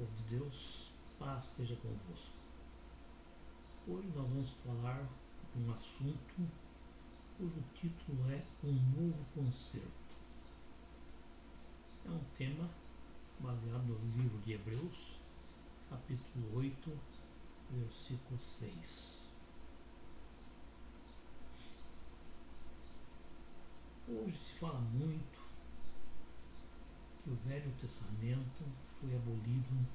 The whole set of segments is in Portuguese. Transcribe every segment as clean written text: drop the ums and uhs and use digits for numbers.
Povo de Deus, paz seja convosco. Hoje nós vamos falar de um assunto cujo título é Um Novo Concerto. É um tema baseado no livro de Hebreus, capítulo 8, versículo 6. Hoje se fala muito que o Velho Testamento foi abolido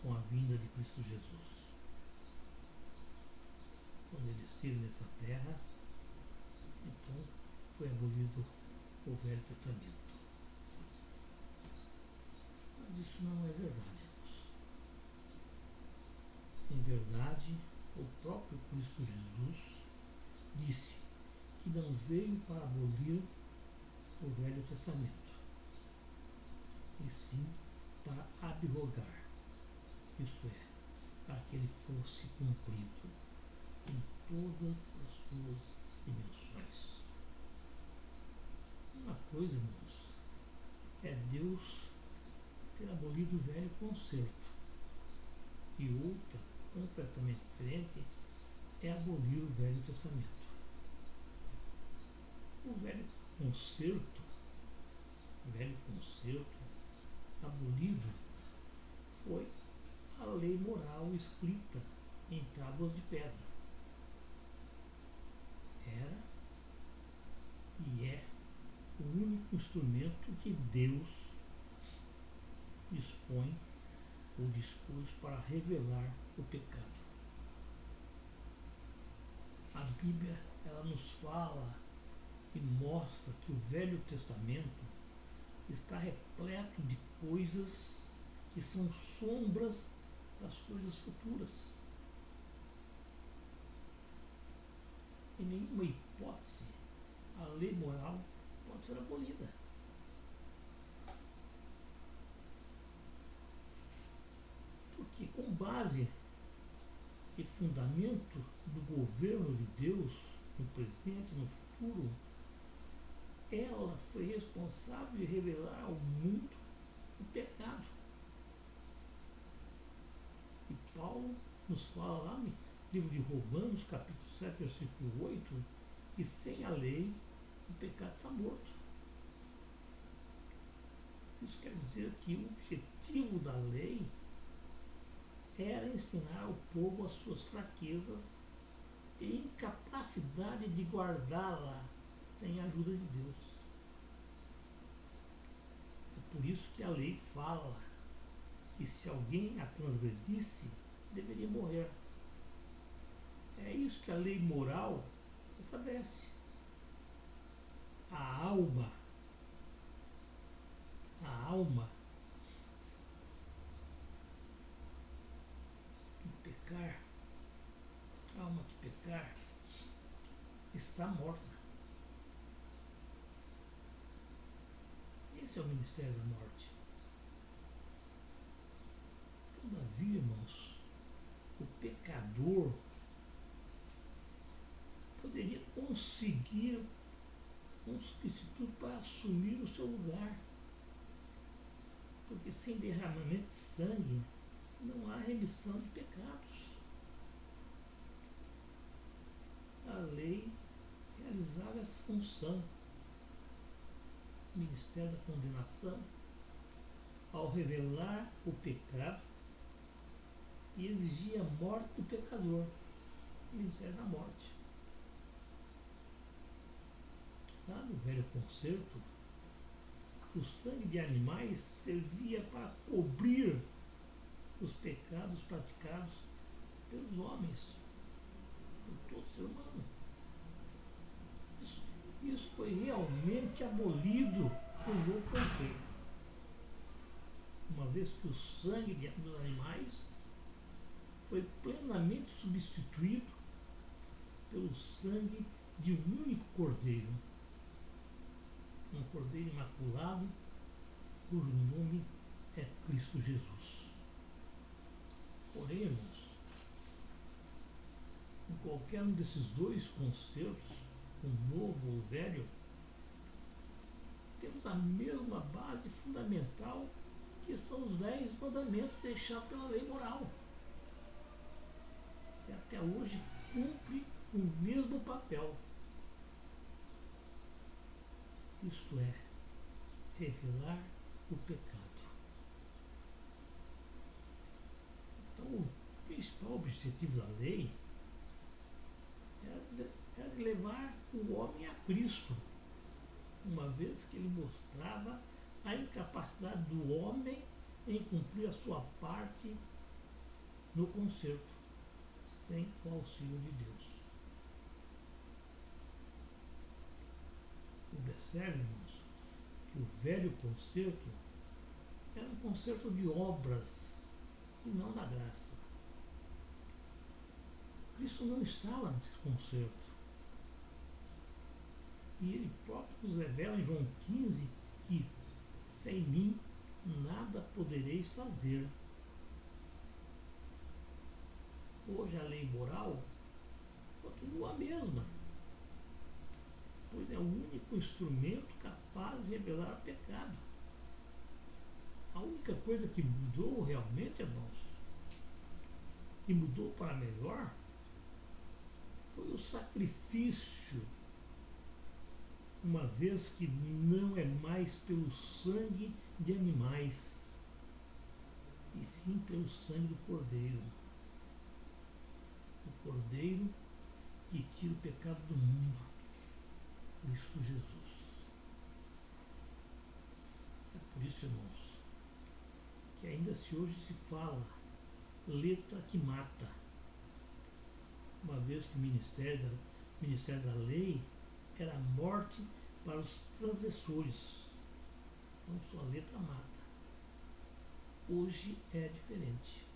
com a vinda de Cristo Jesus. Quando ele esteve nessa terra, então foi abolido o Velho Testamento. Mas isso não é verdade, irmãos. Em verdade, o próprio Cristo Jesus disse que não veio para abolir o Velho Testamento, e sim para abrogar, isto é, para que ele fosse cumprido em todas as suas dimensões. Uma coisa, irmãos, é Deus ter abolido o velho concerto, e outra, completamente diferente, é abolir o Velho Testamento. O velho concerto abolido foi a lei moral escrita em tábuas de pedra. Era e é o único instrumento que Deus dispõe ou dispôs para revelar o pecado. A Bíblia, ela nos fala e mostra que o Velho Testamento está repleto de coisas que são sombras das coisas futuras. Em nenhuma hipótese a lei moral pode ser abolida. Porque com base e fundamento do governo de Deus no presente e no futuro, ela foi responsável de revelar ao mundo o pecado. E Paulo nos fala lá no livro de Romanos, capítulo 7, versículo 8, que sem a lei o pecado está morto. Isso quer dizer que o objetivo da lei era ensinar ao povo as suas fraquezas e incapacidade de guardá-la sem a ajuda de Deus. É por isso que a lei fala que se alguém a transgredisse, deveria morrer. É isso que a lei moral estabelece. A alma que pecar, a alma que pecar, está morta. Esse é o ministério da morte. Todavia, irmãos, o pecador poderia conseguir um substituto para assumir o seu lugar. Porque sem derramamento de sangue não há remissão de pecados. A lei realizava essa função. O ministério da condenação, ao revelar o pecado, e exigia a morte do pecador. O ministério da morte. Lá no Velho Concerto, o sangue de animais servia para cobrir os pecados praticados pelos homens, por todo ser humano. Isso foi realmente abolido no Novo Concerto. Uma vez que o sangue dos animais foi plenamente substituído pelo sangue de um único cordeiro. Um cordeiro imaculado, cujo nome é Cristo Jesus. Porém, irmãos, em qualquer um desses dois concertos, o novo ou o velho, temos a mesma base fundamental que são os 10 mandamentos deixados pela lei moral. E até hoje cumpre o mesmo papel. Isto é, revelar o pecado. Então, o principal objetivo da lei era levar o homem a Cristo, uma vez que ele mostrava a incapacidade do homem em cumprir a sua parte no conserto, sem o auxílio de Deus. Observe, irmãos, que o velho conserto era um conserto de obras e não da graça. Cristo não estava nesse conserto. E ele próprio nos revela em João 15 que sem mim nada podereis fazer. Hoje a lei moral continua a mesma, pois é o único instrumento capaz de revelar o pecado. A única coisa que mudou realmente, irmãos, e mudou para melhor, foi o sacrifício, uma vez que não é mais pelo sangue de animais, e sim pelo sangue do Cordeiro. O Cordeiro que tira o pecado do mundo, Cristo Jesus. É por isso, irmãos, que ainda se hoje se fala letra que mata, uma vez que o ministério da lei era a morte para os transgressores. Então só a letra mata. Hoje é diferente.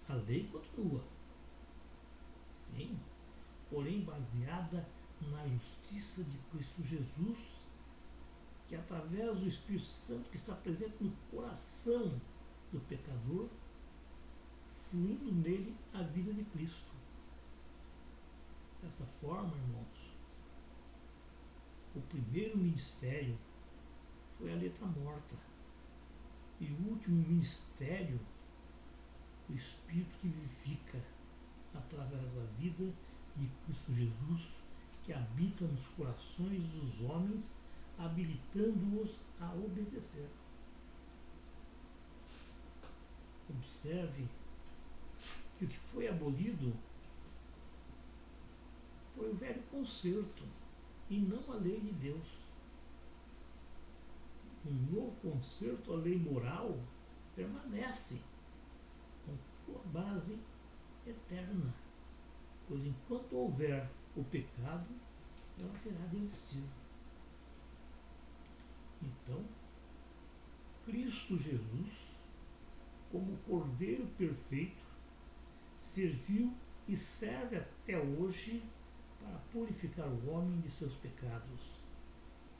A lei continua, sim, porém baseada na justiça de Cristo Jesus, que através do Espírito Santo que está presente no coração do pecador, fluindo nele a vida de Cristo. Dessa forma, irmãos, o primeiro ministério foi a letra morta, e o último ministério, o Espírito que vivifica através da vida de Cristo Jesus, que habita nos corações dos homens, habilitando-os a obedecer. Observe que o que foi abolido foi o velho conserto e não a lei de Deus. No novo conserto, a lei moral permanece com sua base eterna, pois enquanto houver o pecado, ela terá de existir. Então, Cristo Jesus, como Cordeiro perfeito, serviu e serve até hoje para purificar o homem de seus pecados.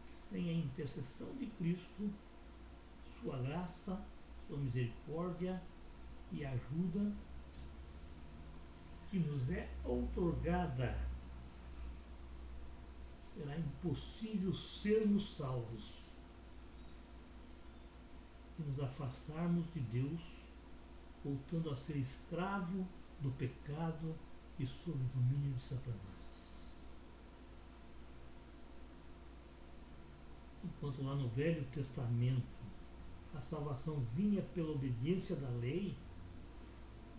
Sem a intercessão de Cristo, sua graça, sua misericórdia e ajuda que nos é outorgada, será impossível sermos salvos e nos afastarmos de Deus, voltando a ser escravo do pecado e sob o domínio de Satanás. Enquanto lá no Velho Testamento a salvação vinha pela obediência da lei,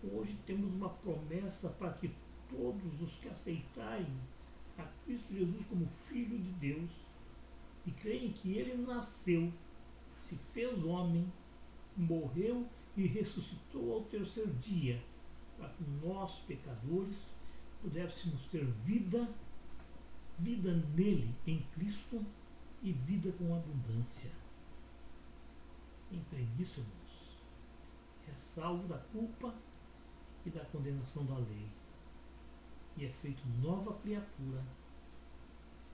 hoje temos uma promessa para que todos os que aceitarem a Cristo Jesus como Filho de Deus e creem que Ele nasceu, se fez homem, morreu e ressuscitou ao terceiro dia, para que nós, pecadores, pudéssemos ter vida nele, em Cristo, e vida com abundância. Quem crê nisso, irmãos, é salvo da culpa e da condenação da lei, e é feito nova criatura,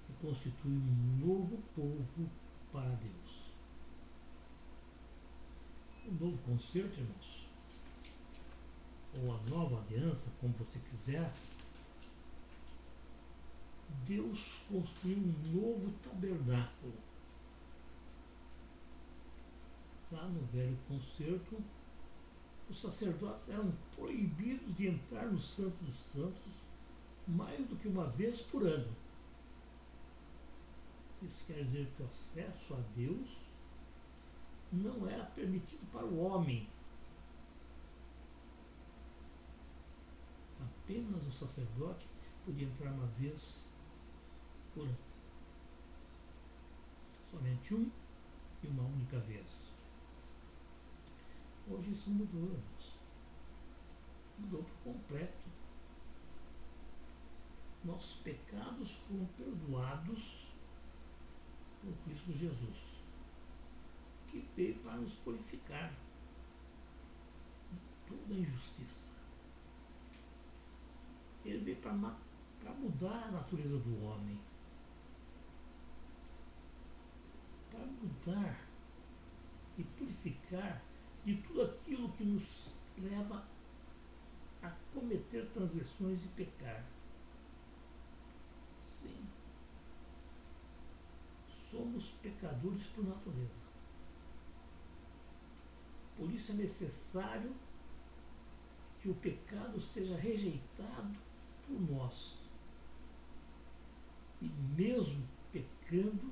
e constitui um novo povo para Deus. O novo concerto, irmãos, ou a nova aliança, como você quiser, Deus construiu um novo tabernáculo. Lá no Velho Concerto, os sacerdotes eram proibidos de entrar no Santo dos Santos mais do que uma vez por ano. Isso quer dizer que o acesso a Deus não era permitido para o homem. Apenas o sacerdote podia entrar uma vez por ano. Somente um e uma única vez. Hoje isso mudou, irmãos. Mudou por completo. Nossos pecados foram perdoados por Cristo Jesus, que veio para nos purificar de toda injustiça. Ele veio para mudar a natureza do homem, para mudar e purificar de tudo aquilo que nos leva a cometer transgressões e pecar. Sim, somos pecadores por natureza. Por isso é necessário que o pecado seja rejeitado por nós. E mesmo pecando,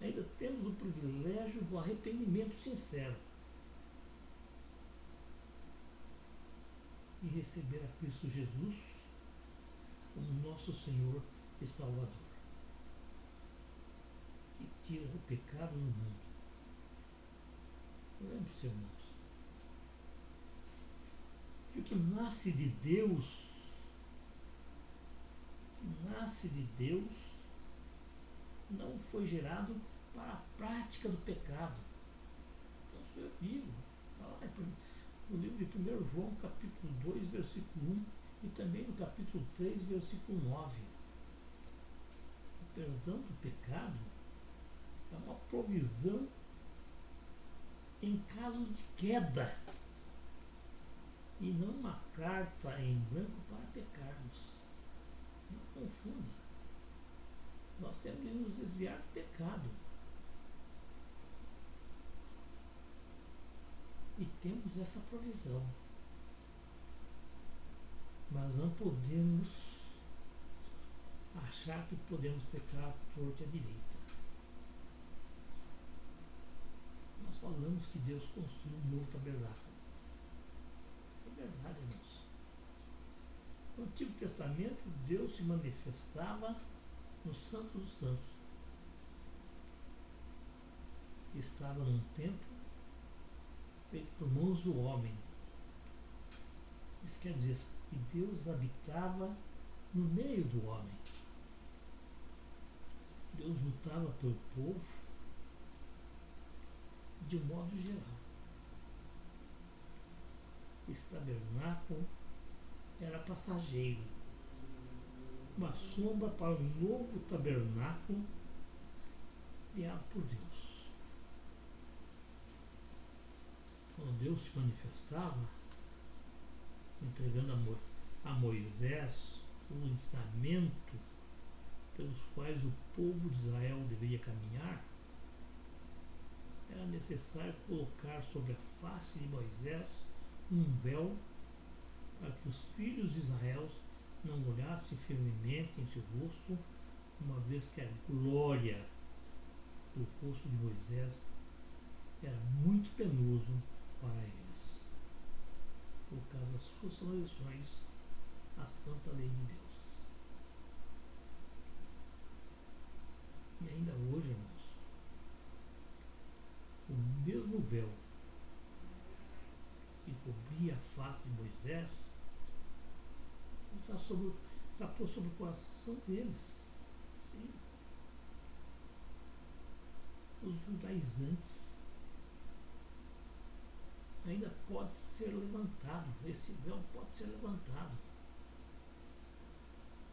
ainda temos o privilégio do arrependimento sincero e receber a Cristo Jesus como nosso Senhor e Salvador, que tira o pecado do mundo. Lembre-se, irmãos, que o que nasce de Deus, não foi gerado para a prática do pecado. Então sou eu digo, no livro de 1 João, capítulo 2, versículo 1, e também no capítulo 3, versículo 9. O perdão do pecado é uma provisão em caso de queda, e não uma carta em branco para pecarmos. Não confunda. Nós temos de nos desviar do pecado. E temos essa provisão. Mas não podemos achar que podemos pecar à torta e à direita. Nós falamos que Deus construiu um novo tabernáculo. É verdade, irmãos. No Antigo Testamento, Deus se manifestava no Santo dos Santos. Estava num templo feito por mãos do homem. Isso quer dizer que Deus habitava no meio do homem. Deus lutava pelo povo de um modo geral. Esse tabernáculo era passageiro, uma sombra para um novo tabernáculo criado por Deus. Quando Deus se manifestava, entregando a Moisés o ensinamento pelos quais o povo de Israel deveria caminhar, era necessário colocar sobre a face de Moisés um véu para que os filhos de Israel não olhassem firmemente em seu rosto, uma vez que a glória do rosto de Moisés era muito penoso para eles, por causa das suas transgressões à santa lei de Deus. E ainda hoje, irmãos, o mesmo véu que cobria a face de Moisés está posto sobre o coração deles. Sim. Os judaizantes ainda pode ser levantado, esse véu pode ser levantado.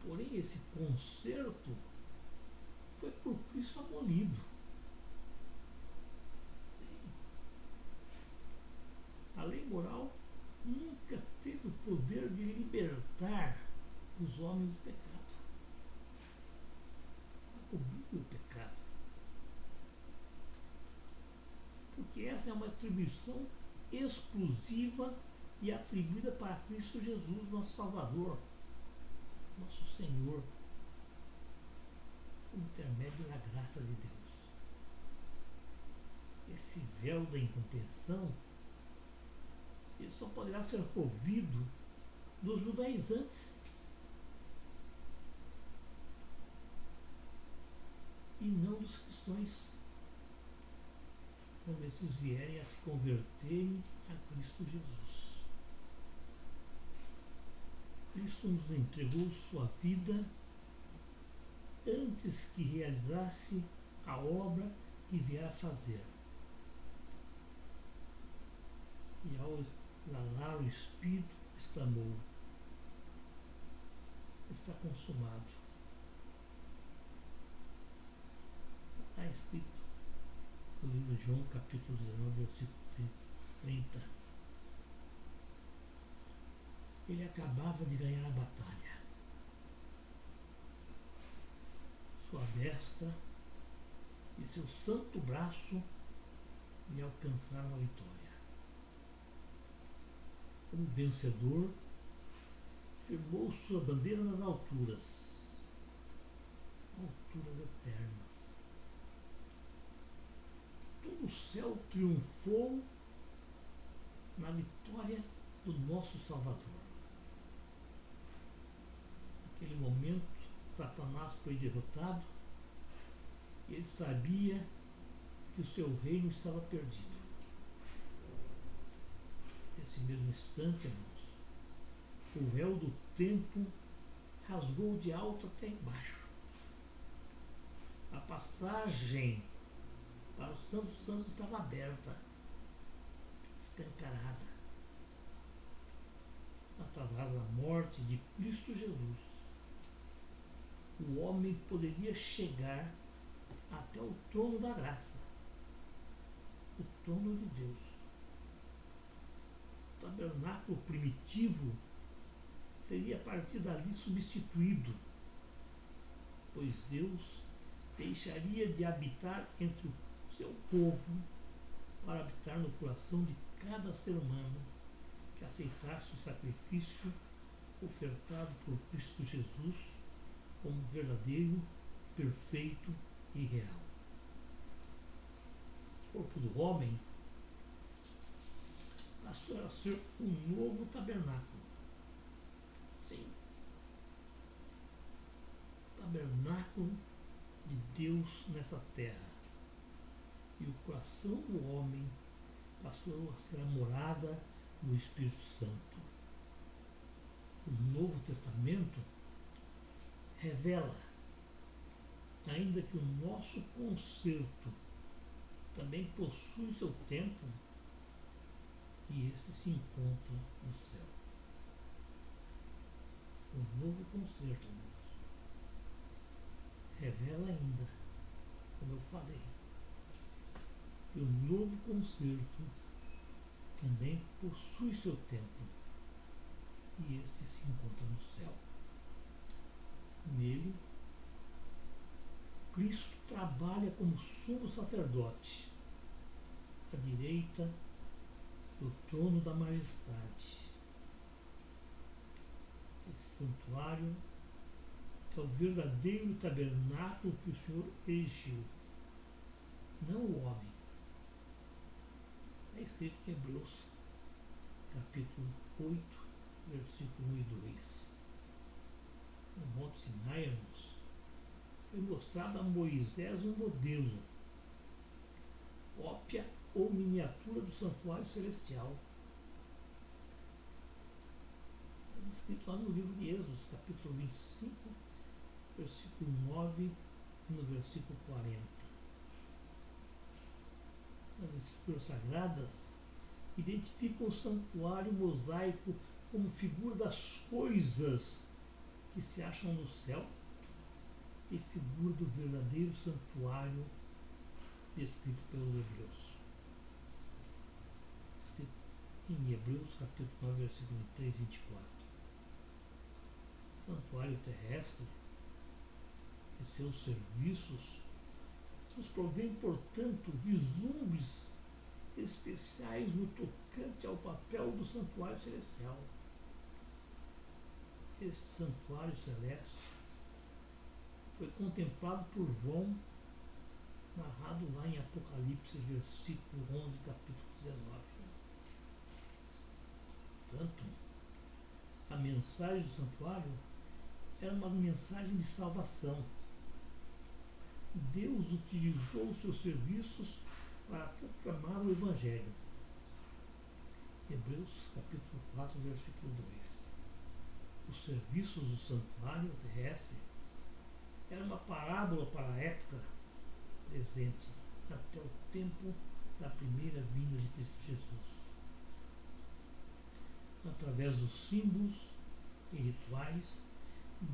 Porém, esse conserto foi por Cristo abolido. Sim. A lei moral nunca teve o poder de libertar os homens do pecado. Ela cobriu o pecado. Por que essa é uma atribuição exclusiva e atribuída para Cristo Jesus, nosso Salvador, nosso Senhor, por intermédio da graça de Deus. Esse véu da incompreensão, ele só poderá ser ouvido dos judaizantes e não dos cristãos, quando esses vierem a se converterem a Cristo Jesus. Cristo nos entregou sua vida antes que realizasse a obra que vier a fazer. E ao exalar o Espírito, exclamou: está consumado. Está escrito no livro de João, capítulo 19, versículo 30. Ele acabava de ganhar a batalha. Sua destra e seu santo braço lhe alcançaram a vitória. Como vencedor, firmou sua bandeira nas alturas eternas. Todo o céu triunfou na vitória do nosso Salvador. Naquele momento, Satanás foi derrotado e ele sabia que o seu reino estava perdido. Nesse mesmo instante, irmãos, o véu do tempo rasgou de alto até embaixo. A passagem para os santos dos santos estava aberta, escancarada. Através da morte de Cristo Jesus, o homem poderia chegar até o trono da graça, o trono de Deus. O tabernáculo primitivo seria a partir dali substituído, pois Deus deixaria de habitar entre o seu povo para habitar no coração de cada ser humano que aceitasse o sacrifício ofertado por Cristo Jesus como verdadeiro, perfeito e real. O corpo do homem passou a ser um novo tabernáculo. Sim, tabernáculo de Deus nessa terra. E o coração do homem passou a ser a morada do Espírito Santo. O Novo Testamento revela, ainda que o nosso concerto também possui seu tempo, e esse se encontra no céu. O novo concerto, irmãos, revela ainda, como eu falei, que o novo concerto também possui seu tempo, e esse se encontra no céu. Nele, Cristo trabalha como sumo sacerdote, à direita do trono da majestade. Esse santuário é o verdadeiro tabernáculo que o Senhor erigiu, não o homem. É escrito em Hebreus, capítulo 8, versículo 1 e 2. No Monte Sinai, irmãos, foi mostrado a Moisés um modelo, cópia ou miniatura do santuário celestial. Está escrito lá no livro de Êxodo, capítulo 25, versículo 9 e no versículo 40. As escrituras sagradas identificam o santuário mosaico como figura das coisas que se acham no céu e figura do verdadeiro santuário descrito pelos Hebreus. Escrito em Hebreus, capítulo 9, versículo 23 e 24. O santuário terrestre e seus serviços nos provém, portanto, vislumbres santuário celestial. Esse santuário celeste foi contemplado por João, narrado lá em Apocalipse, versículo 11, capítulo 19. Portanto, a mensagem do santuário era uma mensagem de salvação. Deus utilizou os seus serviços para proclamar o Evangelho. Hebreus capítulo 4, versículo 2. Os serviços do santuário terrestre era uma parábola para a época presente, até o tempo da primeira vinda de Cristo Jesus. Através dos símbolos e rituais,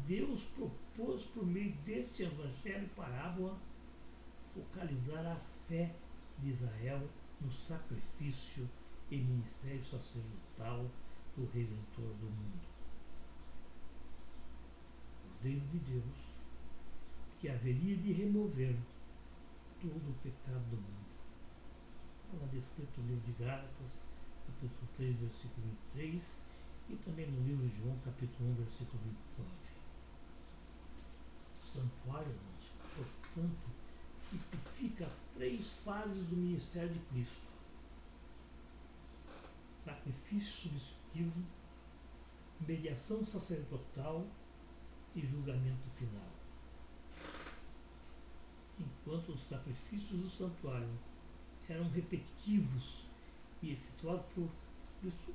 Deus propôs, por meio desse evangelho parábola, focalizar a fé de Israel no sacrifício e ministério sacerdotal do Redentor do mundo. Cordeiro de Deus, que haveria de remover todo o pecado do mundo. Ela é descrito no livro de Gálatas, capítulo 3, versículo 23, e também no livro de João, capítulo 1, versículo 29. O santuário, irmãos, portanto, tipifica 3 fases do ministério de Cristo: sacrifício substitutivo, mediação sacerdotal e julgamento final. Enquanto os sacrifícios do santuário eram repetitivos e efetuados por Cristo,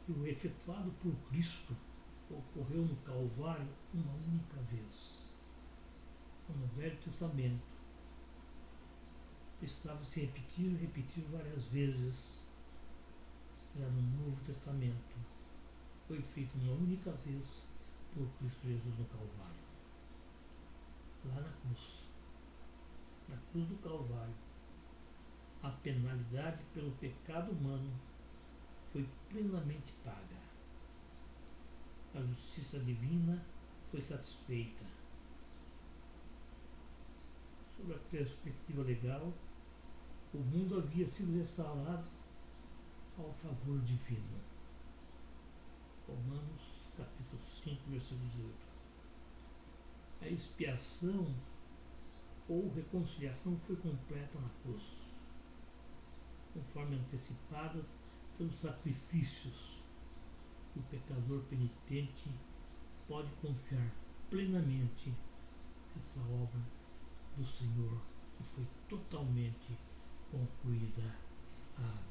e o efetuado por Cristo ocorreu no Calvário uma única vez. No Velho Testamento precisava se repetir várias vezes. Já no Novo Testamento foi feito uma única vez por Cristo Jesus no Calvário. Lá na cruz do Calvário, a penalidade pelo pecado humano foi plenamente paga. A justiça divina foi satisfeita. Sob a perspectiva legal, o mundo havia sido restaurado ao favor divino. Romanos capítulo 5, versículo 18. A expiação ou reconciliação foi completa na cruz, conforme antecipadas pelos sacrifícios. O pecador penitente pode confiar plenamente nessa obra do Senhor, que foi totalmente concluída. Amém.